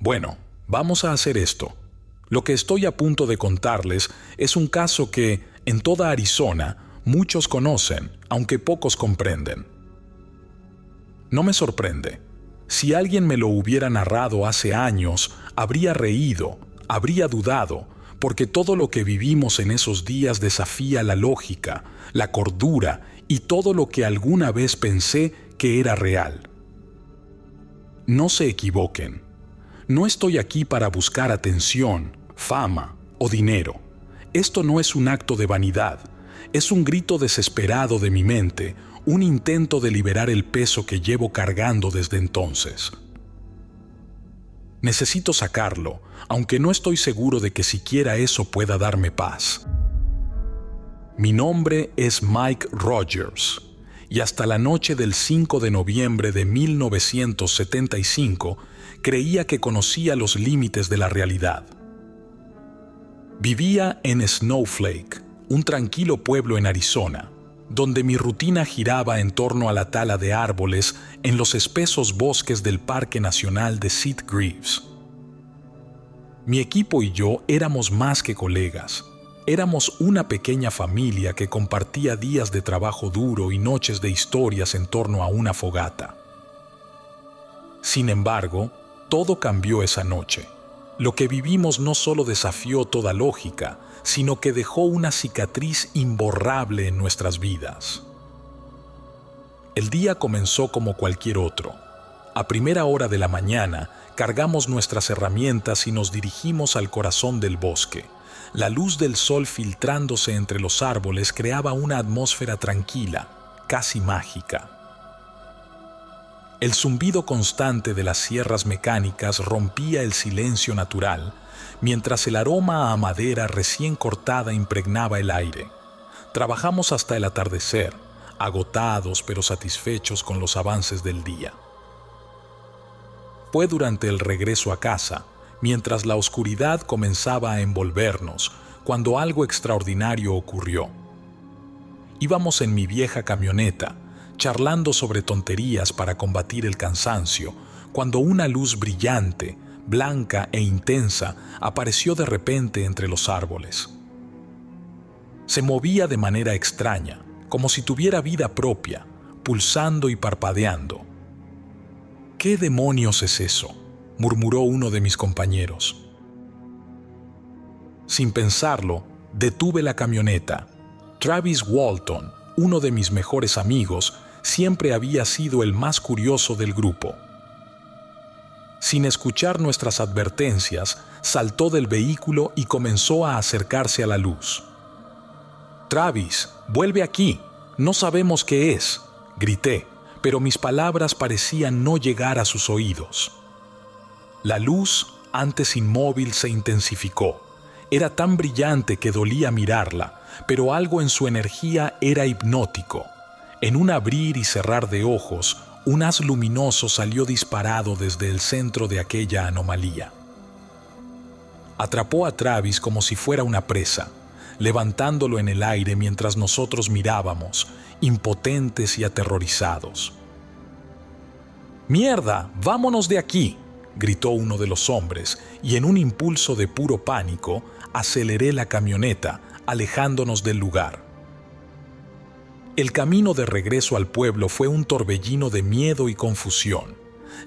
Bueno, vamos a hacer esto. Lo que estoy a punto de contarles es un caso que, en toda Arizona, muchos conocen, aunque pocos comprenden. No me sorprende. Si alguien me lo hubiera narrado hace años, habría reído, habría dudado, porque todo lo que vivimos en esos días desafía la lógica, la cordura y todo lo que alguna vez pensé que era real. No se equivoquen. No estoy aquí para buscar atención, fama o dinero. Esto no es un acto de vanidad. Es un grito desesperado de mi mente, un intento de liberar el peso que llevo cargando desde entonces. Necesito sacarlo, aunque no estoy seguro de que siquiera eso pueda darme paz. Mi nombre es Mike Rogers, y hasta la noche del 5 de noviembre de 1975 creía que conocía los límites de la realidad. Vivía en Snowflake, un tranquilo pueblo en Arizona, donde mi rutina giraba en torno a la tala de árboles en los espesos bosques del Parque Nacional de Sitgreaves. Mi equipo y yo éramos más que colegas. Éramos una pequeña familia que compartía días de trabajo duro y noches de historias en torno a una fogata. Sin embargo, todo cambió esa noche. Lo que vivimos no solo desafió toda lógica, sino que dejó una cicatriz imborrable en nuestras vidas. El día comenzó como cualquier otro. A primera hora de la mañana, cargamos nuestras herramientas y nos dirigimos al corazón del bosque. La luz del sol filtrándose entre los árboles creaba una atmósfera tranquila, casi mágica. El zumbido constante de las sierras mecánicas rompía el silencio natural, mientras el aroma a madera recién cortada impregnaba el aire. Trabajamos hasta el atardecer, agotados pero satisfechos con los avances del día. Fue durante el regreso a casa, mientras la oscuridad comenzaba a envolvernos, cuando algo extraordinario ocurrió. Íbamos en mi vieja camioneta, charlando sobre tonterías para combatir el cansancio, cuando una luz brillante, blanca e intensa, apareció de repente entre los árboles. Se movía de manera extraña, como si tuviera vida propia, pulsando y parpadeando. ¿Qué demonios es eso?, murmuró uno de mis compañeros. Sin pensarlo, detuve la camioneta. Travis Walton, uno de mis mejores amigos, siempre había sido el más curioso del grupo. Sin escuchar nuestras advertencias, saltó del vehículo y comenzó a acercarse a la luz. «Travis, vuelve aquí, no sabemos qué es», grité, pero mis palabras parecían no llegar a sus oídos. La luz, antes inmóvil, se intensificó. Era tan brillante que dolía mirarla, pero algo en su energía era hipnótico. En un abrir y cerrar de ojos, un haz luminoso salió disparado desde el centro de aquella anomalía. Atrapó a Travis como si fuera una presa, levantándolo en el aire mientras nosotros mirábamos, impotentes y aterrorizados. «¡Mierda! ¡Vámonos de aquí!», gritó uno de los hombres, y en un impulso de puro pánico, aceleré la camioneta, alejándonos del lugar. El camino de regreso al pueblo fue un torbellino de miedo y confusión.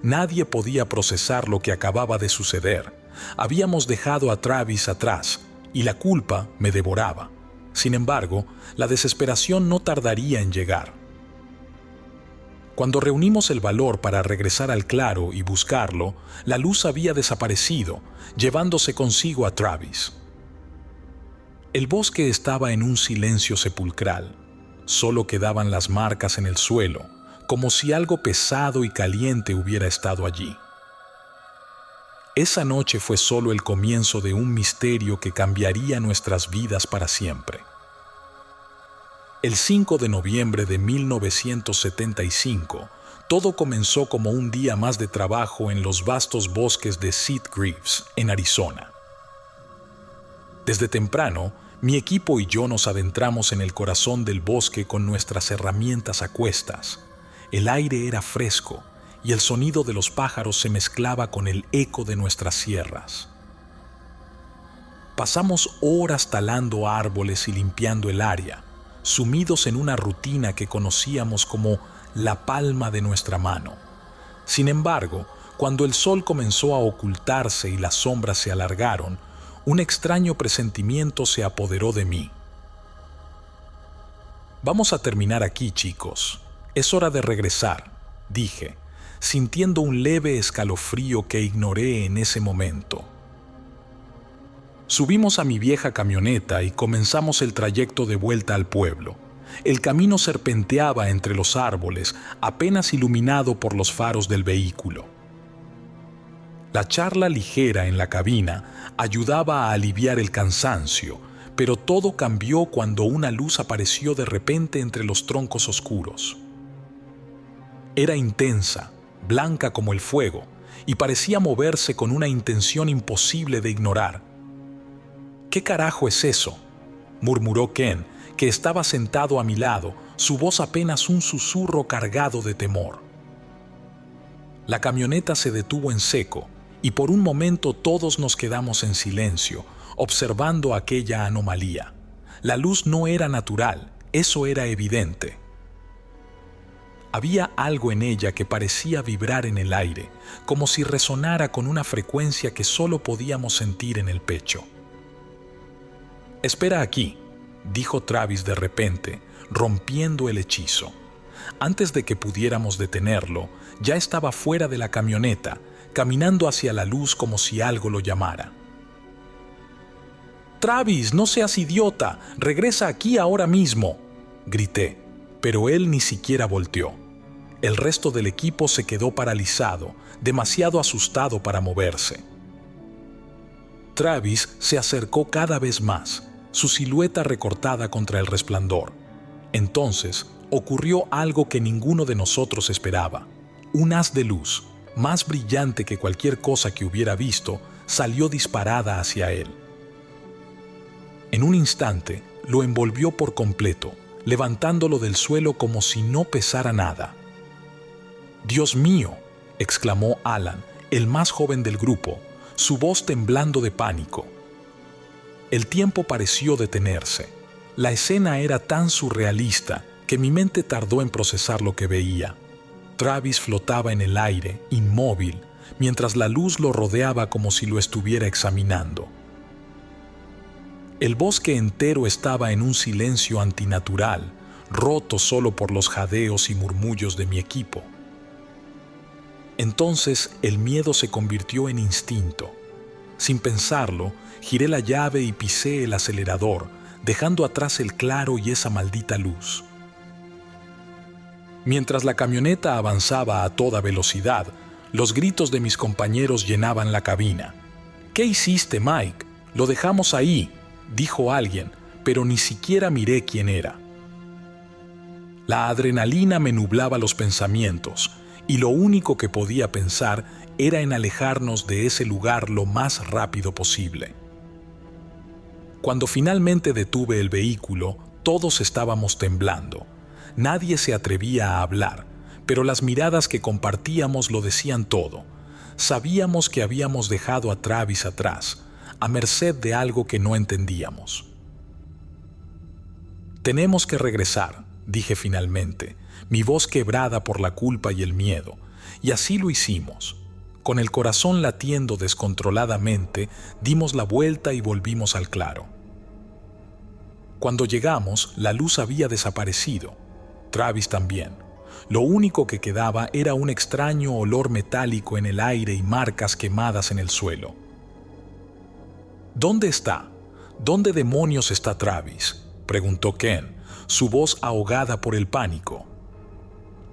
Nadie podía procesar lo que acababa de suceder. Habíamos dejado a Travis atrás, y la culpa me devoraba. Sin embargo, la desesperación no tardaría en llegar. Cuando reunimos el valor para regresar al claro y buscarlo, la luz había desaparecido, llevándose consigo a Travis. El bosque estaba en un silencio sepulcral. Solo quedaban las marcas en el suelo, como si algo pesado y caliente hubiera estado allí. Esa noche fue solo el comienzo de un misterio que cambiaría nuestras vidas para siempre. El 5 de noviembre de 1975, todo comenzó como un día más de trabajo en los vastos bosques de Sitgreaves, en Arizona. Desde temprano, mi equipo y yo nos adentramos en el corazón del bosque con nuestras herramientas a cuestas. El aire era fresco y el sonido de los pájaros se mezclaba con el eco de nuestras sierras. Pasamos horas talando árboles y limpiando el área, sumidos en una rutina que conocíamos como la palma de nuestra mano. Sin embargo, cuando el sol comenzó a ocultarse y las sombras se alargaron, un extraño presentimiento se apoderó de mí. «Vamos a terminar aquí, chicos. Es hora de regresar», dije, sintiendo un leve escalofrío que ignoré en ese momento. Subimos a mi vieja camioneta y comenzamos el trayecto de vuelta al pueblo. El camino serpenteaba entre los árboles, apenas iluminado por los faros del vehículo. La charla ligera en la cabina ayudaba a aliviar el cansancio, pero todo cambió cuando una luz apareció de repente entre los troncos oscuros. Era intensa, blanca como el fuego, y parecía moverse con una intención imposible de ignorar. «¿Qué carajo es eso?», murmuró Ken, que estaba sentado a mi lado, su voz apenas un susurro cargado de temor. La camioneta se detuvo en seco, y por un momento todos nos quedamos en silencio, observando aquella anomalía. La luz no era natural, eso era evidente. Había algo en ella que parecía vibrar en el aire, como si resonara con una frecuencia que solo podíamos sentir en el pecho. «Espera aquí», dijo Travis de repente, rompiendo el hechizo. Antes de que pudiéramos detenerlo, ya estaba fuera de la camioneta, caminando hacia la luz como si algo lo llamara. «Travis, no seas idiota, regresa aquí ahora mismo», grité, pero él ni siquiera volteó. El resto del equipo se quedó paralizado, demasiado asustado para moverse. Travis se acercó cada vez más, su silueta recortada contra el resplandor. Entonces ocurrió algo que ninguno de nosotros esperaba. Un haz de luz, más brillante que cualquier cosa que hubiera visto, salió disparada hacia él. En un instante lo envolvió por completo, levantándolo del suelo como si no pesara nada. «¡Dios mío!», exclamó Alan, el más joven del grupo, su voz temblando de pánico. El tiempo pareció detenerse. La escena era tan surrealista que mi mente tardó en procesar lo que veía. Travis flotaba en el aire, inmóvil, mientras la luz lo rodeaba como si lo estuviera examinando. El bosque entero estaba en un silencio antinatural, roto solo por los jadeos y murmullos de mi equipo. Entonces el miedo se convirtió en instinto. Sin pensarlo, giré la llave y pisé el acelerador, dejando atrás el claro y esa maldita luz. Mientras la camioneta avanzaba a toda velocidad, los gritos de mis compañeros llenaban la cabina. «¿Qué hiciste, Mike? Lo dejamos ahí», dijo alguien, pero ni siquiera miré quién era. La adrenalina me nublaba los pensamientos, y lo único que podía pensar era en alejarnos de ese lugar lo más rápido posible. Cuando finalmente detuve el vehículo, todos estábamos temblando. Nadie se atrevía a hablar, pero las miradas que compartíamos lo decían todo. Sabíamos que habíamos dejado a Travis atrás, a merced de algo que no entendíamos. «Tenemos que regresar», dije finalmente, mi voz quebrada por la culpa y el miedo, y así lo hicimos. Con el corazón latiendo descontroladamente, dimos la vuelta y volvimos al claro. Cuando llegamos, la luz había desaparecido. Travis también. Lo único que quedaba era un extraño olor metálico en el aire y marcas quemadas en el suelo. «¿Dónde está? ¿Dónde demonios está Travis?», preguntó Ken, su voz ahogada por el pánico.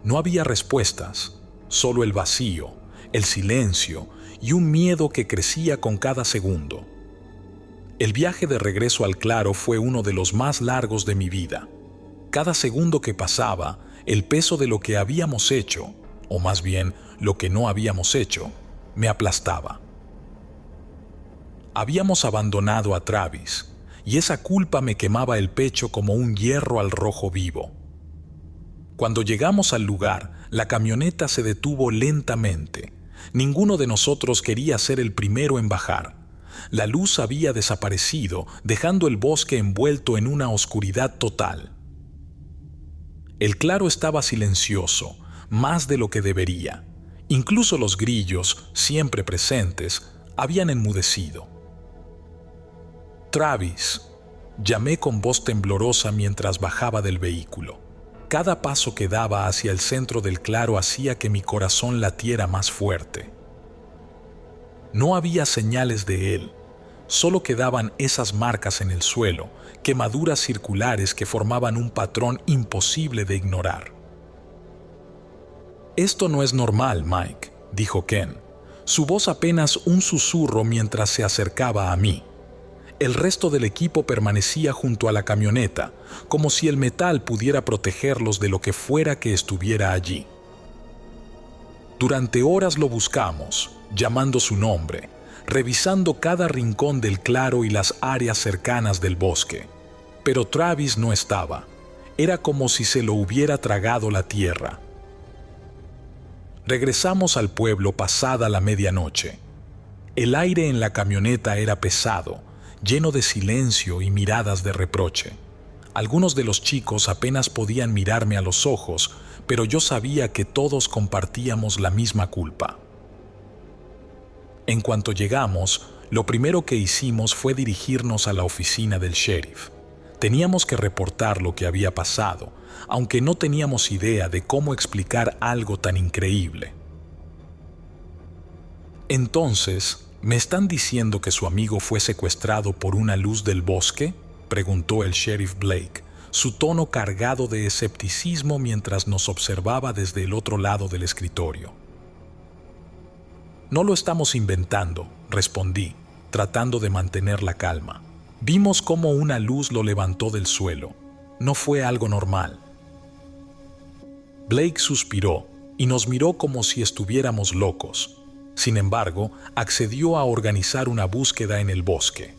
No había respuestas, solo el vacío, el silencio y un miedo que crecía con cada segundo. El viaje de regreso al claro fue uno de los más largos de mi vida. Cada segundo que pasaba, el peso de lo que habíamos hecho, o más bien lo que no habíamos hecho, me aplastaba. Habíamos abandonado a Travis, y esa culpa me quemaba el pecho como un hierro al rojo vivo. Cuando llegamos al lugar, La camioneta se detuvo lentamente. Ninguno de nosotros quería ser el primero en bajar. La luz había desaparecido, dejando el bosque envuelto en una oscuridad total. El claro estaba silencioso, más de lo que debería. Incluso los grillos, siempre presentes, habían enmudecido. «Travis», llamé con voz temblorosa mientras bajaba del vehículo. Cada paso que daba hacia el centro del claro hacía que mi corazón latiera más fuerte. No había señales de él, solo quedaban esas marcas en el suelo, quemaduras circulares que formaban un patrón imposible de ignorar. «Esto no es normal, Mike», dijo Ken, su voz apenas un susurro mientras se acercaba a mí. El resto del equipo permanecía junto a la camioneta, como si el metal pudiera protegerlos de lo que fuera que estuviera allí. Durante horas lo buscamos, llamando su nombre, revisando cada rincón del claro y las áreas cercanas del bosque. Pero Travis no estaba. Era como si se lo hubiera tragado la tierra. Regresamos al pueblo pasada la medianoche. El aire en la camioneta era pesado, lleno de silencio y miradas de reproche. Algunos de los chicos apenas podían mirarme a los ojos, pero yo sabía que todos compartíamos la misma culpa. En cuanto llegamos, lo primero que hicimos fue dirigirnos a la oficina del sheriff. Teníamos que reportar lo que había pasado, aunque no teníamos idea de cómo explicar algo tan increíble. «Entonces, ¿me están diciendo que su amigo fue secuestrado por una luz del bosque?», preguntó el sheriff Blake, su tono cargado de escepticismo mientras nos observaba desde el otro lado del escritorio. «No lo estamos inventando», respondí, tratando de mantener la calma. «Vimos cómo una luz lo levantó del suelo. No fue algo normal». Blake suspiró y nos miró como si estuviéramos locos. Sin embargo, accedió a organizar una búsqueda en el bosque.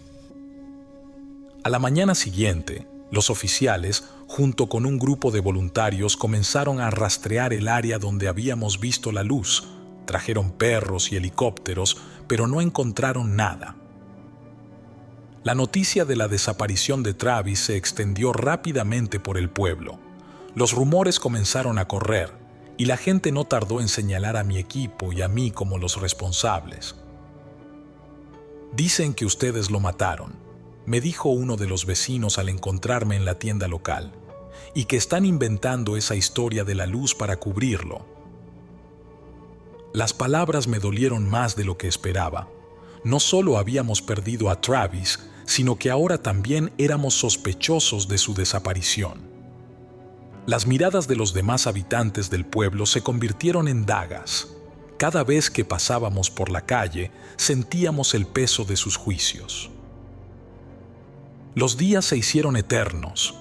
A la mañana siguiente, los oficiales, junto con un grupo de voluntarios, comenzaron a rastrear el área donde habíamos visto la luz. Trajeron perros y helicópteros, pero no encontraron nada. La noticia de la desaparición de Travis se extendió rápidamente por el pueblo. Los rumores comenzaron a correr, y la gente no tardó en señalar a mi equipo y a mí como los responsables. «Dicen que ustedes lo mataron», me dijo uno de los vecinos al encontrarme en la tienda local, «y que están inventando esa historia de la luz para cubrirlo». Las palabras me dolieron más de lo que esperaba. No solo habíamos perdido a Travis, sino que ahora también éramos sospechosos de su desaparición. Las miradas de los demás habitantes del pueblo se convirtieron en dagas. Cada vez que pasábamos por la calle, sentíamos el peso de sus juicios. Los días se hicieron eternos.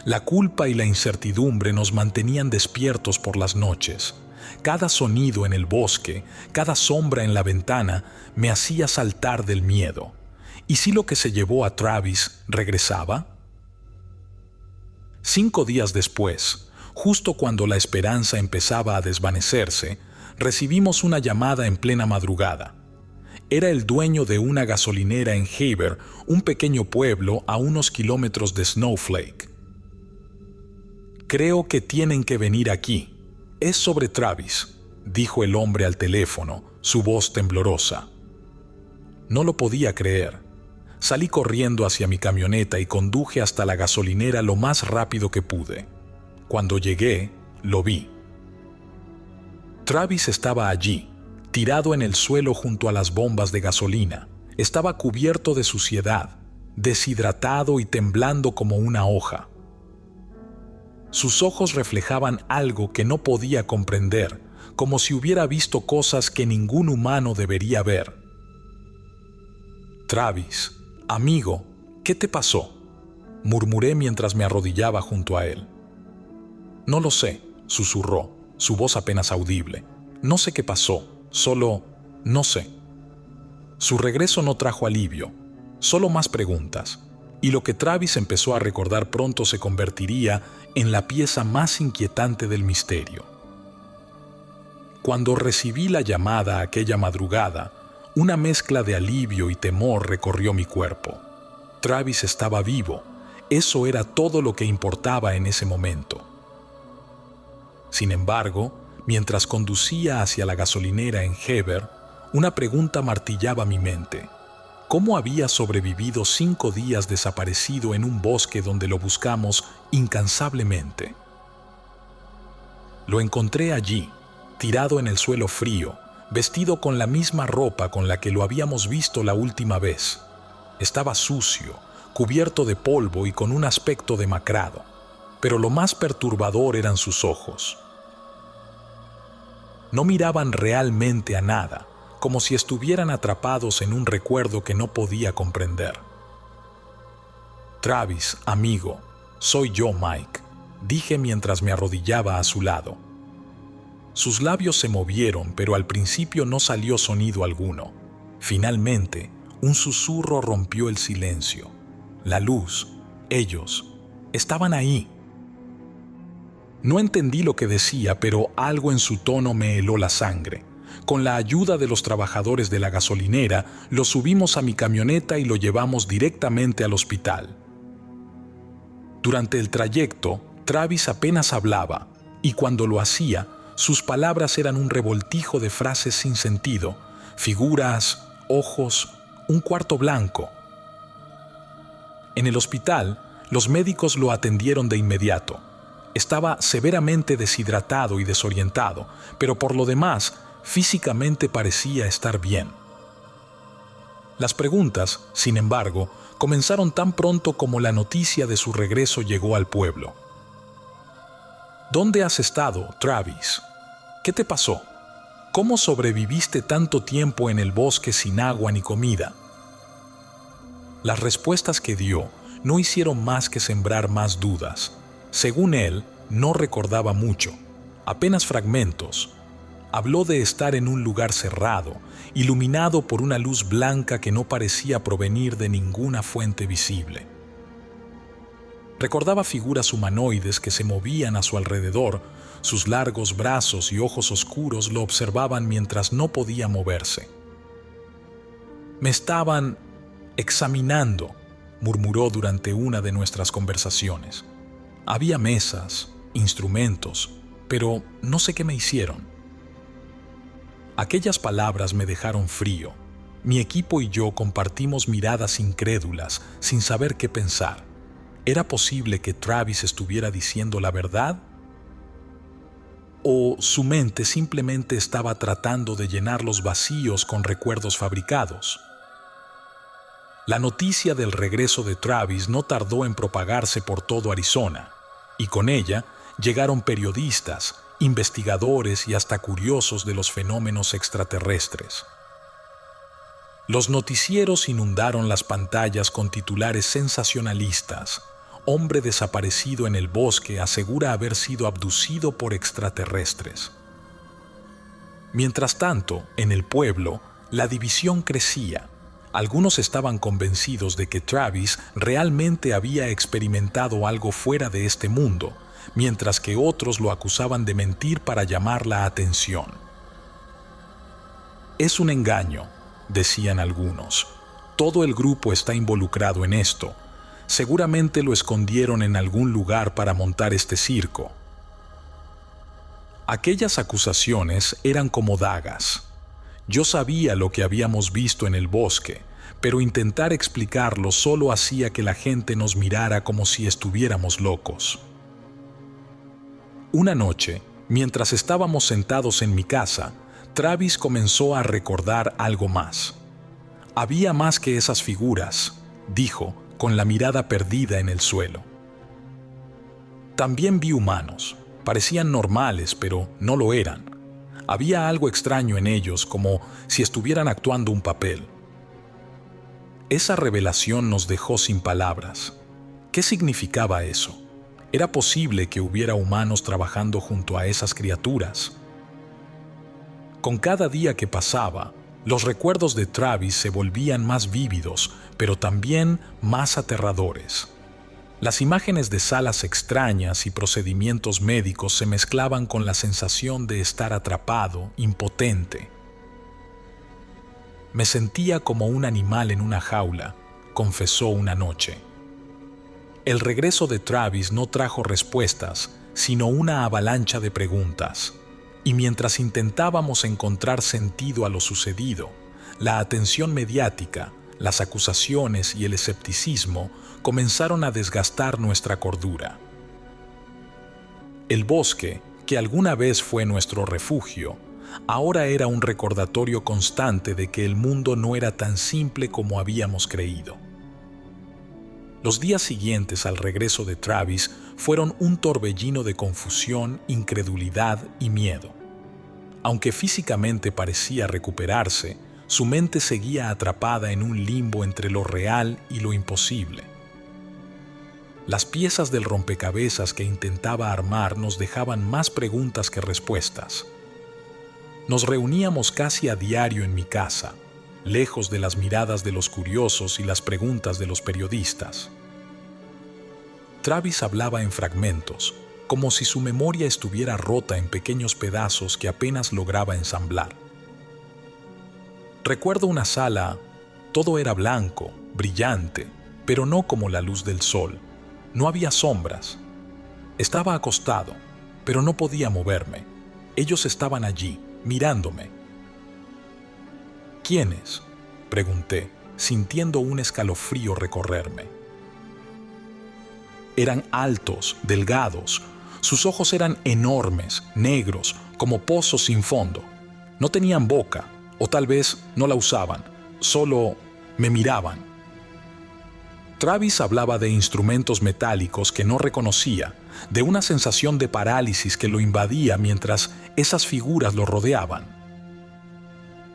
La culpa y la incertidumbre nos mantenían despiertos por las noches. Cada sonido en el bosque, cada sombra en la ventana, me hacía saltar del miedo. ¿Y si lo que se llevó a Travis regresaba? 5 días después, justo cuando la esperanza empezaba a desvanecerse, recibimos una llamada en plena madrugada. Era el dueño de una gasolinera en Heber, un pequeño pueblo a unos kilómetros de Snowflake. «Creo que tienen que venir aquí. Es sobre Travis», dijo el hombre al teléfono, su voz temblorosa. No lo podía creer. Salí corriendo hacia mi camioneta y conduje hasta la gasolinera lo más rápido que pude. Cuando llegué, lo vi. Travis estaba allí, tirado en el suelo junto a las bombas de gasolina. Estaba cubierto de suciedad, deshidratado y temblando como una hoja. Sus ojos reflejaban algo que no podía comprender, como si hubiera visto cosas que ningún humano debería ver. «Travis, amigo, ¿qué te pasó?», murmuré mientras me arrodillaba junto a él. «No lo sé», susurró, su voz apenas audible. «No sé qué pasó, solo no sé». Su regreso no trajo alivio, solo más preguntas, y lo que Travis empezó a recordar pronto se convertiría en la pieza más inquietante del misterio. Cuando recibí la llamada aquella madrugada, una mezcla de alivio y temor recorrió mi cuerpo. Travis estaba vivo. Eso era todo lo que importaba en ese momento. Sin embargo, mientras conducía hacia la gasolinera en Heber, una pregunta martillaba mi mente. ¿Cómo había sobrevivido 5 días desaparecido en un bosque donde lo buscamos incansablemente? Lo encontré allí, tirado en el suelo frío, vestido con la misma ropa con la que lo habíamos visto la última vez. Estaba sucio, cubierto de polvo y con un aspecto demacrado, pero lo más perturbador eran sus ojos. No miraban realmente a nada, como si estuvieran atrapados en un recuerdo que no podía comprender. «Travis, amigo, soy yo, Mike», dije mientras me arrodillaba a su lado. Sus labios se movieron, pero al principio no salió sonido alguno. Finalmente, un susurro rompió el silencio. La luz, ellos, estaban ahí. No entendí lo que decía, pero algo en su tono me heló la sangre. Con la ayuda de los trabajadores de la gasolinera, lo subimos a mi camioneta y lo llevamos directamente al hospital. Durante el trayecto, Travis apenas hablaba, y cuando lo hacía, sus palabras eran un revoltijo de frases sin sentido, figuras, ojos, un cuarto blanco. En el hospital, los médicos lo atendieron de inmediato. Estaba severamente deshidratado y desorientado, pero por lo demás, físicamente parecía estar bien. Las preguntas, sin embargo, comenzaron tan pronto como la noticia de su regreso llegó al pueblo. ¿Dónde has estado, Travis? ¿Qué te pasó? ¿Cómo sobreviviste tanto tiempo en el bosque sin agua ni comida? Las respuestas que dio no hicieron más que sembrar más dudas. Según él, no recordaba mucho, apenas fragmentos. Habló de estar en un lugar cerrado, iluminado por una luz blanca que no parecía provenir de ninguna fuente visible. Recordaba figuras humanoides que se movían a su alrededor. Sus largos brazos y ojos oscuros lo observaban mientras no podía moverse. «Me estaban examinando», murmuró durante una de nuestras conversaciones. Había mesas, instrumentos, pero no sé qué me hicieron. Aquellas palabras me dejaron frío. Mi equipo y yo compartimos miradas incrédulas, sin saber qué pensar. ¿Era posible que Travis estuviera diciendo la verdad? ¿O su mente simplemente estaba tratando de llenar los vacíos con recuerdos fabricados? La noticia del regreso de Travis no tardó en propagarse por todo Arizona, y con ella llegaron periodistas, investigadores y hasta curiosos de los fenómenos extraterrestres. Los noticieros inundaron las pantallas con titulares sensacionalistas. Hombre desaparecido en el bosque asegura haber sido abducido por extraterrestres. Mientras tanto, en el pueblo, la división crecía. Algunos estaban convencidos de que Travis realmente había experimentado algo fuera de este mundo, mientras que otros lo acusaban de mentir para llamar la atención. «Es un engaño», decían algunos. «Todo el grupo está involucrado en esto. Seguramente lo escondieron en algún lugar para montar este circo». Aquellas acusaciones eran como dagas. Yo sabía lo que habíamos visto en el bosque, pero intentar explicarlo solo hacía que la gente nos mirara como si estuviéramos locos. Una noche, mientras estábamos sentados en mi casa, Travis comenzó a recordar algo más. «Había más que esas figuras», dijo, con la mirada perdida en el suelo. «También vi humanos. Parecían normales, pero no lo eran. Había algo extraño en ellos, como si estuvieran actuando un papel». Esa revelación nos dejó sin palabras. ¿Qué significaba eso? ¿Era posible que hubiera humanos trabajando junto a esas criaturas? Con cada día que pasaba, los recuerdos de Travis se volvían más vívidos, pero también más aterradores. Las imágenes de salas extrañas y procedimientos médicos se mezclaban con la sensación de estar atrapado, impotente. Me sentía como un animal en una jaula, confesó una noche. El regreso de Travis no trajo respuestas, sino una avalancha de preguntas. Y mientras intentábamos encontrar sentido a lo sucedido, la atención mediática, las acusaciones y el escepticismo comenzaron a desgastar nuestra cordura. El bosque, que alguna vez fue nuestro refugio, ahora era un recordatorio constante de que el mundo no era tan simple como habíamos creído. Los días siguientes al regreso de Travis fueron un torbellino de confusión, incredulidad y miedo. Aunque físicamente parecía recuperarse, su mente seguía atrapada en un limbo entre lo real y lo imposible. Las piezas del rompecabezas que intentaba armar nos dejaban más preguntas que respuestas. Nos reuníamos casi a diario en mi casa, lejos de las miradas de los curiosos y las preguntas de los periodistas. Travis hablaba en fragmentos, como si su memoria estuviera rota en pequeños pedazos que apenas lograba ensamblar. Recuerdo una sala, todo era blanco, brillante, pero no como la luz del sol. No había sombras. Estaba acostado, pero no podía moverme. Ellos estaban allí, mirándome. ¿Quiénes?, pregunté, sintiendo un escalofrío recorrerme. Eran altos, delgados. Sus ojos eran enormes, negros, como pozos sin fondo. No tenían boca, o tal vez no la usaban, solo me miraban. Travis hablaba de instrumentos metálicos que no reconocía, de una sensación de parálisis que lo invadía mientras esas figuras lo rodeaban.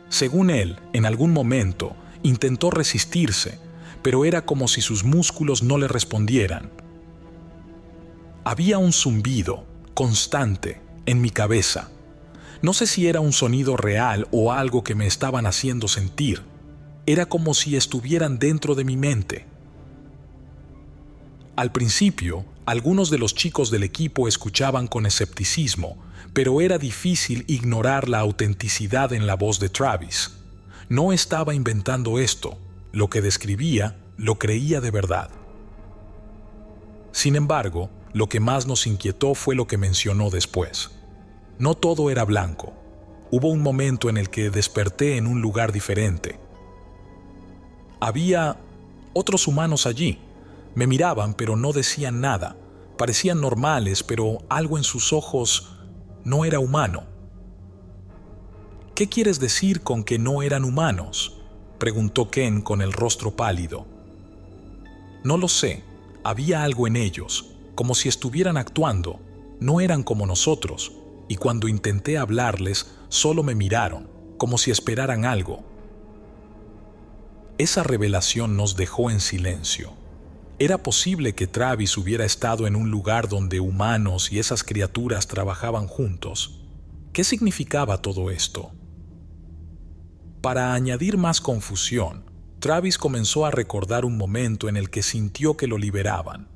Según él, en algún momento, intentó resistirse, pero era como si sus músculos no le respondieran. Había un zumbido, constante, en mi cabeza. No sé si era un sonido real o algo que me estaban haciendo sentir. Era como si estuvieran dentro de mi mente. Al principio, algunos de los chicos del equipo escuchaban con escepticismo, pero era difícil ignorar la autenticidad en la voz de Travis. No estaba inventando esto. Lo que describía, lo creía de verdad. Sin embargo, lo que más nos inquietó fue lo que mencionó después. No todo era blanco. Hubo un momento en el que desperté en un lugar diferente. Había otros humanos allí. Me miraban, pero no decían nada. Parecían normales, pero algo en sus ojos no era humano. ¿Qué quieres decir con que no eran humanos?, preguntó Ken con el rostro pálido. No lo sé. Había algo en ellos, como si estuvieran actuando. No eran como nosotros, y cuando intenté hablarles, solo me miraron, como si esperaran algo. Esa revelación nos dejó en silencio. ¿Era posible que Travis hubiera estado en un lugar donde humanos y esas criaturas trabajaban juntos? ¿Qué significaba todo esto? Para añadir más confusión, Travis comenzó a recordar un momento en el que sintió que lo liberaban.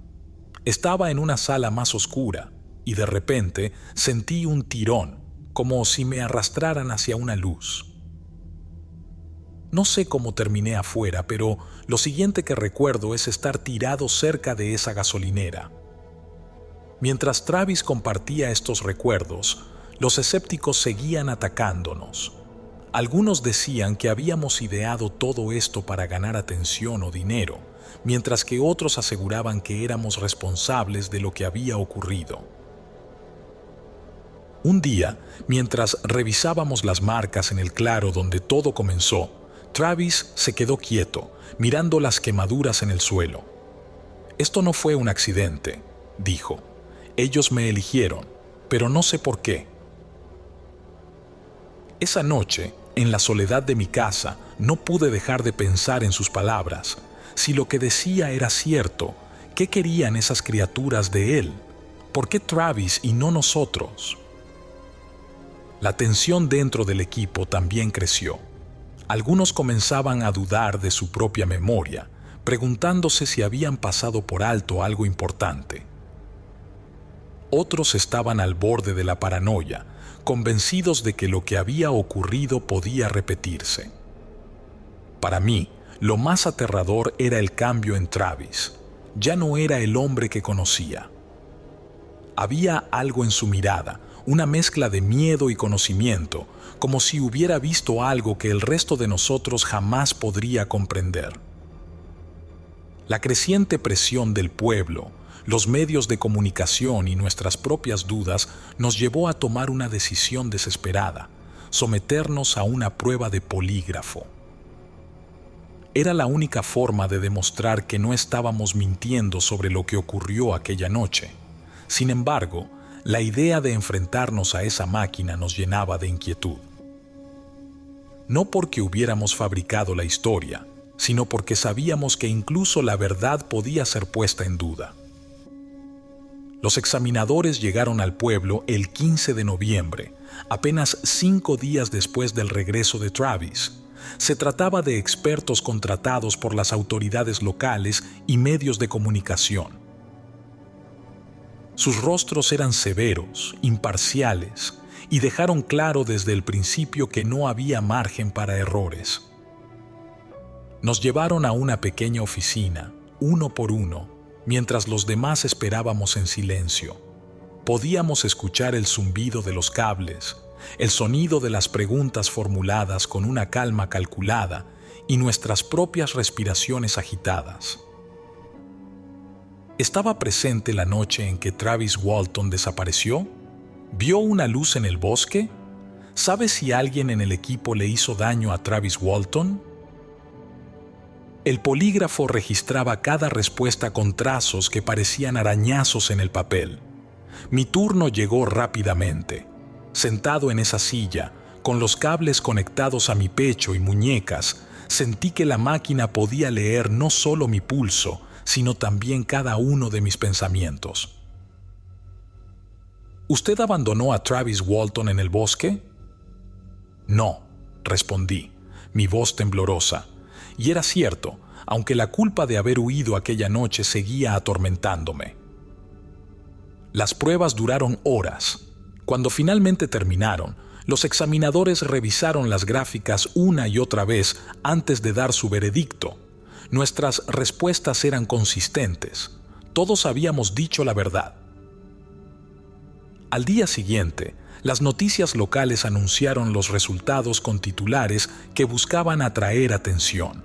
Estaba en una sala más oscura y de repente sentí un tirón, como si me arrastraran hacia una luz. No sé cómo terminé afuera, pero lo siguiente que recuerdo es estar tirado cerca de esa gasolinera. Mientras Travis compartía estos recuerdos, los escépticos seguían atacándonos. Algunos decían que habíamos ideado todo esto para ganar atención o dinero, mientras que otros aseguraban que éramos responsables de lo que había ocurrido. Un día, mientras revisábamos las marcas en el claro donde todo comenzó, Travis se quedó quieto, mirando las quemaduras en el suelo. «Esto no fue un accidente», dijo. «Ellos me eligieron, pero no sé por qué». Esa noche, en la soledad de mi casa, no pude dejar de pensar en sus palabras. Si lo que decía era cierto, ¿qué querían esas criaturas de él? ¿Por qué Travis y no nosotros? La tensión dentro del equipo también creció. Algunos comenzaban a dudar de su propia memoria, preguntándose si habían pasado por alto algo importante. Otros estaban al borde de la paranoia, convencidos de que lo que había ocurrido podía repetirse. Para mí, lo más aterrador era el cambio en Travis. Ya no era el hombre que conocía. Había algo en su mirada, una mezcla de miedo y conocimiento, como si hubiera visto algo que el resto de nosotros jamás podría comprender. La creciente presión del pueblo, los medios de comunicación y nuestras propias dudas nos llevó a tomar una decisión desesperada: someternos a una prueba de polígrafo. Era la única forma de demostrar que no estábamos mintiendo sobre lo que ocurrió aquella noche. Sin embargo, la idea de enfrentarnos a esa máquina nos llenaba de inquietud. No porque hubiéramos fabricado la historia, sino porque sabíamos que incluso la verdad podía ser puesta en duda. Los examinadores llegaron al pueblo el 15 de noviembre, apenas 5 días después del regreso de Travis. Se trataba de expertos contratados por las autoridades locales y medios de comunicación. Sus rostros eran severos, imparciales, y dejaron claro desde el principio que no había margen para errores. Nos llevaron a una pequeña oficina, uno por uno, mientras los demás esperábamos en silencio. Podíamos escuchar el zumbido de los cables, el sonido de las preguntas formuladas con una calma calculada y nuestras propias respiraciones agitadas. ¿Estaba presente la noche en que Travis Walton desapareció? ¿Vio una luz en el bosque? ¿Sabe si alguien en el equipo le hizo daño a Travis Walton? El polígrafo registraba cada respuesta con trazos que parecían arañazos en el papel. Mi turno llegó rápidamente. Sentado en esa silla, con los cables conectados a mi pecho y muñecas, sentí que la máquina podía leer no solo mi pulso, sino también cada uno de mis pensamientos. ¿Usted abandonó a Travis Walton en el bosque? No, respondí, mi voz temblorosa. Y era cierto, aunque la culpa de haber huido aquella noche seguía atormentándome. Las pruebas duraron horas. Cuando finalmente terminaron, los examinadores revisaron las gráficas una y otra vez antes de dar su veredicto. Nuestras respuestas eran consistentes. Todos habíamos dicho la verdad. Al día siguiente, las noticias locales anunciaron los resultados con titulares que buscaban atraer atención.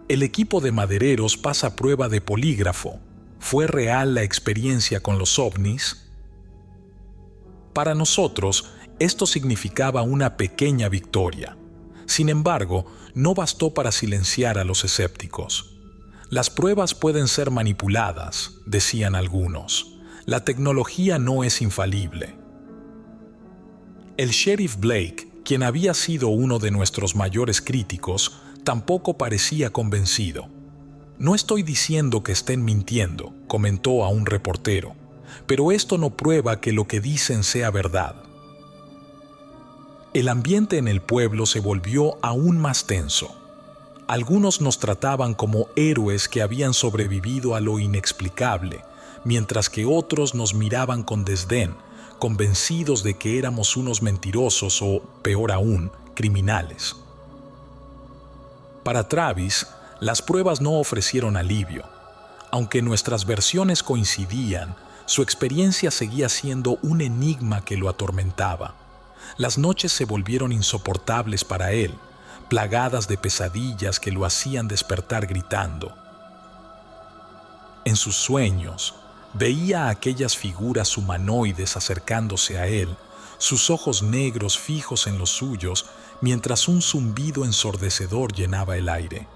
El equipo de madereros pasa prueba de polígrafo. ¿Fue real la experiencia con los ovnis? Para nosotros, esto significaba una pequeña victoria. Sin embargo, no bastó para silenciar a los escépticos. Las pruebas pueden ser manipuladas, decían algunos. La tecnología no es infalible. El sheriff Blake, quien había sido uno de nuestros mayores críticos, tampoco parecía convencido. No estoy diciendo que estén mintiendo, comentó a un reportero, pero esto no prueba que lo que dicen sea verdad. El ambiente en el pueblo se volvió aún más tenso. Algunos nos trataban como héroes que habían sobrevivido a lo inexplicable, mientras que otros nos miraban con desdén, convencidos de que éramos unos mentirosos o, peor aún, criminales. Para Travis, las pruebas no ofrecieron alivio. Aunque nuestras versiones coincidían, su experiencia seguía siendo un enigma que lo atormentaba. Las noches se volvieron insoportables para él, plagadas de pesadillas que lo hacían despertar gritando. En sus sueños, veía a aquellas figuras humanoides acercándose a él, sus ojos negros fijos en los suyos, mientras un zumbido ensordecedor llenaba el aire.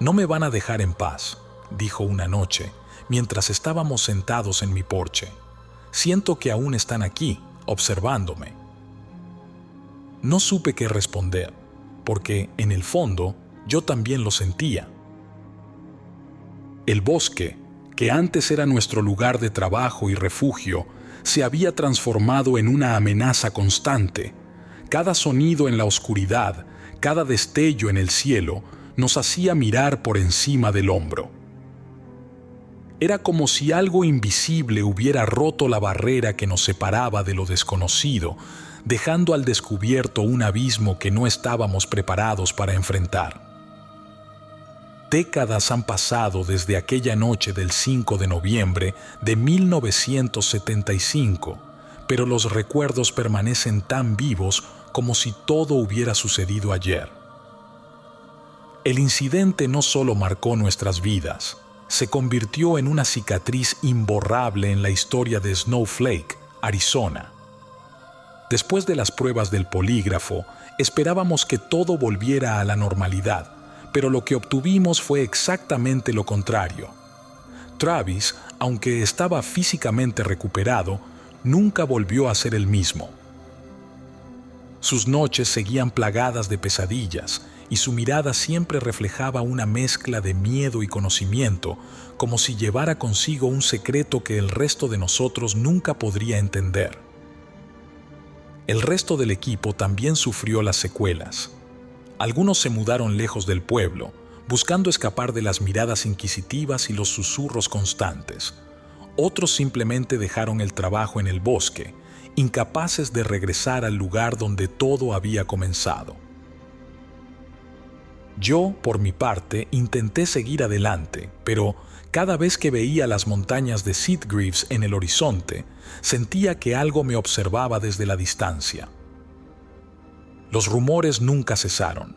«No me van a dejar en paz», dijo una noche, mientras estábamos sentados en mi porche. «Siento que aún están aquí, observándome». No supe qué responder, porque, en el fondo, yo también lo sentía. El bosque, que antes era nuestro lugar de trabajo y refugio, se había transformado en una amenaza constante. Cada sonido en la oscuridad, cada destello en el cielo, nos hacía mirar por encima del hombro. Era como si algo invisible hubiera roto la barrera que nos separaba de lo desconocido, dejando al descubierto un abismo que no estábamos preparados para enfrentar. Décadas han pasado desde aquella noche del 5 de noviembre de 1975, pero los recuerdos permanecen tan vivos como si todo hubiera sucedido ayer. El incidente no solo marcó nuestras vidas, se convirtió en una cicatriz imborrable en la historia de Snowflake, Arizona. Después de las pruebas del polígrafo, esperábamos que todo volviera a la normalidad, pero lo que obtuvimos fue exactamente lo contrario. Travis, aunque estaba físicamente recuperado, nunca volvió a ser el mismo. Sus noches seguían plagadas de pesadillas y su mirada siempre reflejaba una mezcla de miedo y conocimiento, como si llevara consigo un secreto que el resto de nosotros nunca podría entender. El resto del equipo también sufrió las secuelas. Algunos se mudaron lejos del pueblo, buscando escapar de las miradas inquisitivas y los susurros constantes. Otros simplemente dejaron el trabajo en el bosque, incapaces de regresar al lugar donde todo había comenzado. Yo, por mi parte, intenté seguir adelante, pero cada vez que veía las montañas de Sitgreaves en el horizonte, sentía que algo me observaba desde la distancia. Los rumores nunca cesaron.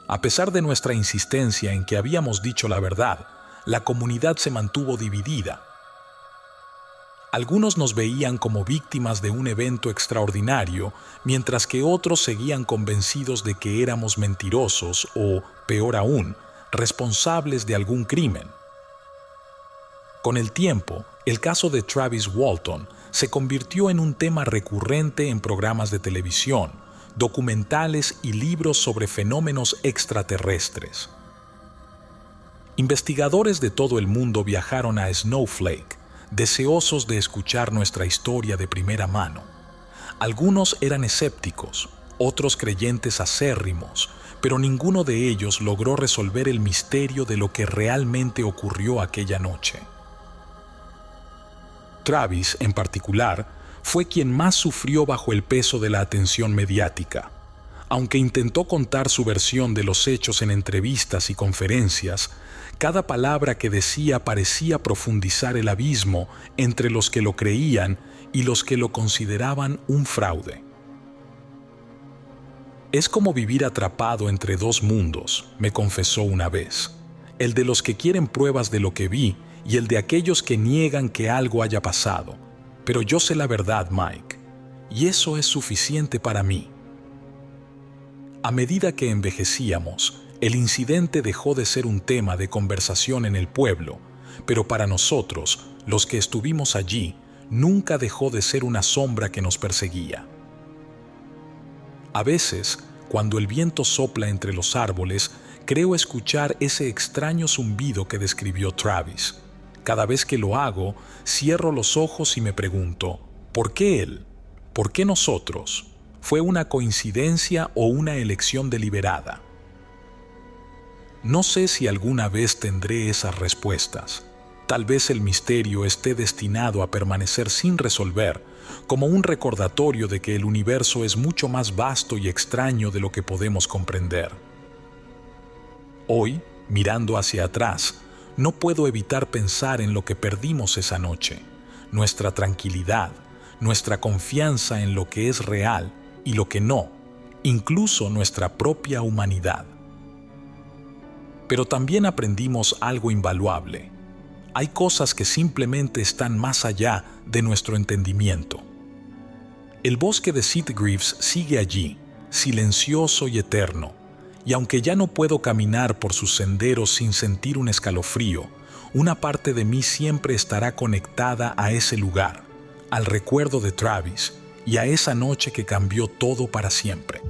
A pesar de nuestra insistencia en que habíamos dicho la verdad, la comunidad se mantuvo dividida. Algunos nos veían como víctimas de un evento extraordinario, mientras que otros seguían convencidos de que éramos mentirosos o, peor aún, responsables de algún crimen. Con el tiempo, el caso de Travis Walton se convirtió en un tema recurrente en programas de televisión, documentales y libros sobre fenómenos extraterrestres. Investigadores de todo el mundo viajaron a Snowflake, deseosos de escuchar nuestra historia de primera mano. Algunos eran escépticos, otros creyentes acérrimos, pero ninguno de ellos logró resolver el misterio de lo que realmente ocurrió aquella noche. Travis, en particular, fue quien más sufrió bajo el peso de la atención mediática. Aunque intentó contar su versión de los hechos en entrevistas y conferencias, cada palabra que decía parecía profundizar el abismo entre los que lo creían y los que lo consideraban un fraude. Es como vivir atrapado entre dos mundos, me confesó una vez, el de los que quieren pruebas de lo que vi y el de aquellos que niegan que algo haya pasado. Pero yo sé la verdad, Mike, y eso es suficiente para mí. A medida que envejecíamos, el incidente dejó de ser un tema de conversación en el pueblo, pero para nosotros, los que estuvimos allí, nunca dejó de ser una sombra que nos perseguía. A veces, cuando el viento sopla entre los árboles, creo escuchar ese extraño zumbido que describió Travis. Cada vez que lo hago, cierro los ojos y me pregunto, ¿por qué él? ¿Por qué nosotros? ¿Fue una coincidencia o una elección deliberada? No sé si alguna vez tendré esas respuestas. Tal vez el misterio esté destinado a permanecer sin resolver, como un recordatorio de que el universo es mucho más vasto y extraño de lo que podemos comprender. Hoy, mirando hacia atrás, no puedo evitar pensar en lo que perdimos esa noche, nuestra tranquilidad, nuestra confianza en lo que es real y lo que no, incluso nuestra propia humanidad. Pero también aprendimos algo invaluable. Hay cosas que simplemente están más allá de nuestro entendimiento. El bosque de Sitgreaves sigue allí, silencioso y eterno, y aunque ya no puedo caminar por sus senderos sin sentir un escalofrío, una parte de mí siempre estará conectada a ese lugar, al recuerdo de Travis y a esa noche que cambió todo para siempre.